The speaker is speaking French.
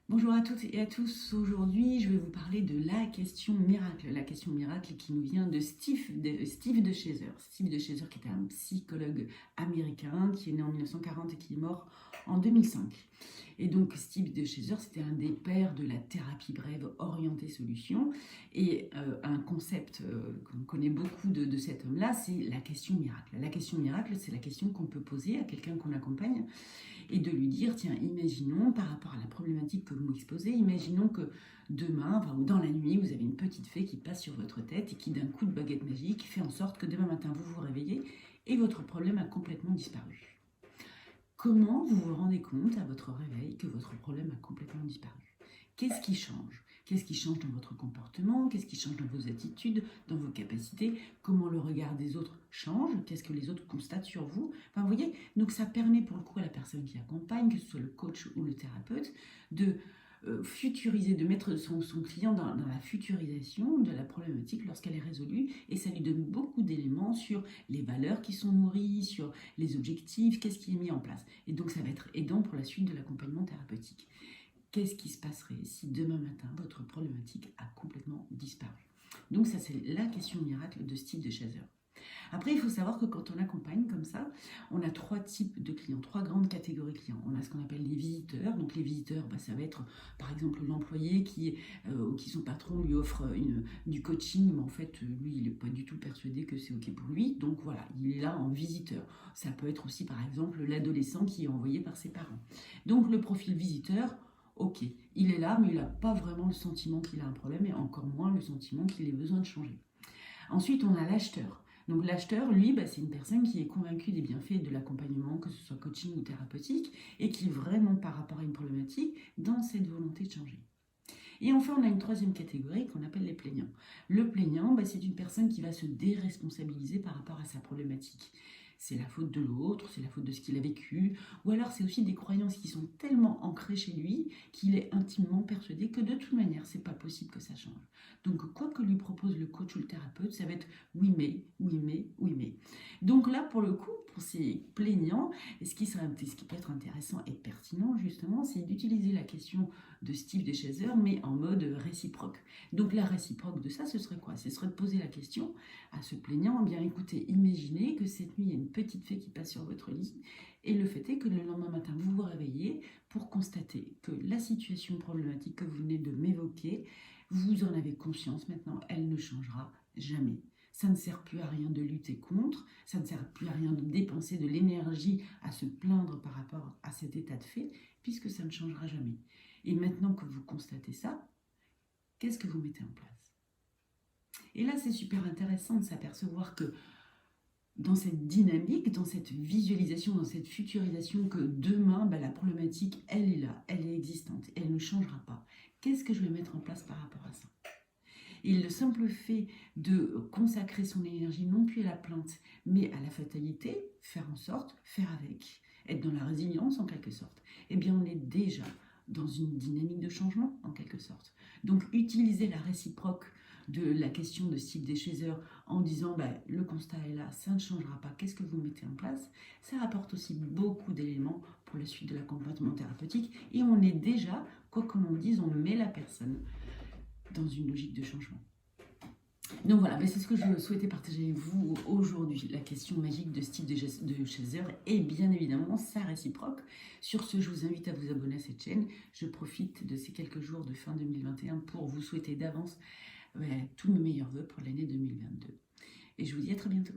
Bonjour à toutes et à tous. Aujourd'hui, je vais vous parler de la question miracle. La question miracle qui nous vient de Steve de Chaser. Steve de Chaser qui était un psychologue américain qui est né en 1940 et qui est mort en 2005. Et donc Steve de Chaser, c'était un des pères de la thérapie brève orientée solution. Et un concept qu'on connaît beaucoup de cet homme-là, c'est la question miracle. La question miracle, c'est la question qu'on peut poser à quelqu'un qu'on accompagne et de lui dire, tiens, imaginons, par rapport à la problématique que vous m'exposez, imaginons que demain, ou dans la nuit, vous avez une petite fée qui passe sur votre tête et qui, d'un coup de baguette magique, fait en sorte que demain matin, vous vous réveillez et votre problème a complètement disparu. Comment vous vous rendez compte à votre réveil que votre problème a complètement disparu? Qu'est-ce qui change? Qu'est-ce qui change dans votre comportement? Qu'est-ce qui change dans vos attitudes, dans vos capacités? Comment le regard des autres change? Qu'est-ce que les autres constatent sur vous? Enfin, vous voyez, donc ça permet pour le coup à la personne qui accompagne, que ce soit le coach ou le thérapeute, de futuriser, de mettre son client dans la futurisation de la problématique lorsqu'elle est résolue, et ça lui donne beaucoup d'éléments sur les valeurs qui sont nourries, sur les objectifs, qu'est-ce qui est mis en place. Et donc ça va être aidant pour la suite de l'accompagnement thérapeutique. Qu'est-ce qui se passerait si demain matin, votre problématique a complètement disparu? Donc ça, c'est la question miracle de Steve de Chaser. Après, il faut savoir que quand on accompagne comme ça, on a trois types de clients, trois grandes catégories de clients. On a ce qu'on appelle les visiteurs. Donc les visiteurs, ça va être par exemple l'employé qui son patron lui offre du coaching, mais en fait, lui, il n'est pas du tout persuadé que c'est OK pour lui. Donc voilà, il est là en visiteur. Ça peut être aussi par exemple l'adolescent qui est envoyé par ses parents. Donc le profil visiteur, OK, il est là, mais il n'a pas vraiment le sentiment qu'il a un problème et encore moins le sentiment qu'il ait besoin de changer. Ensuite, on a l'acheteur. Donc l'acheteur, lui, c'est une personne qui est convaincue des bienfaits de l'accompagnement, que ce soit coaching ou thérapeutique, et qui est vraiment par rapport à une problématique dans cette volonté de changer. Et enfin, on a une troisième catégorie qu'on appelle les plaignants. Le plaignant, c'est une personne qui va se déresponsabiliser par rapport à sa problématique. C'est la faute de l'autre, c'est la faute de ce qu'il a vécu, ou alors c'est aussi des croyances qui sont tellement ancrées chez lui qu'il est intimement persuadé que de toute manière, c'est pas possible que ça change. Donc, quoi que lui propose le coach ou le thérapeute, ça va être oui mais, oui mais, oui mais. Donc là, pour le coup, pour ces plaignants, ce qui peut être intéressant et pertinent justement, c'est d'utiliser la question de Steve de Chaser, mais en mode réciproque. Donc la réciproque de ça, ce serait quoi? Ce serait de poser la question à ce plaignant, bien écoutez, imaginez que cette nuit, il y a une petite fée qui passe sur votre lit, et le fait est que le lendemain matin, vous vous réveillez pour constater que la situation problématique que vous venez de m'évoquer, vous en avez conscience maintenant, elle ne changera jamais. Ça ne sert plus à rien de lutter contre, ça ne sert plus à rien de dépenser de l'énergie à se plaindre par rapport à cet état de fait, puisque ça ne changera jamais. Et maintenant que vous constatez ça, qu'est-ce que vous mettez en place? Et là, c'est super intéressant de s'apercevoir que dans cette dynamique, dans cette visualisation, dans cette futurisation, que demain, la problématique, elle est là, elle est existante, elle ne changera pas. Qu'est-ce que je vais mettre en place par rapport à ça? Et le simple fait de consacrer son énergie non plus à la plainte, mais à la fatalité, faire en sorte, faire avec, être dans la résilience en quelque sorte, eh bien on est déjà dans une dynamique de changement en quelque sorte. Donc utiliser la réciproque de la question de Steve de Chaser en disant le constat est là, ça ne changera pas, qu'est-ce que vous mettez en place? Ça apporte aussi beaucoup d'éléments pour la suite de l'accompagnement thérapeutique et on est déjà, quoi que l'on dise, on met la personne dans une logique de changement. Donc voilà, c'est ce que je souhaitais partager avec vous aujourd'hui. La question magique de Steve de Chaser et bien évidemment sa réciproque. Sur ce, je vous invite à vous abonner à cette chaîne. Je profite de ces quelques jours de fin 2021 pour vous souhaiter d'avance tous mes meilleurs vœux pour l'année 2022. Et je vous dis à très bientôt.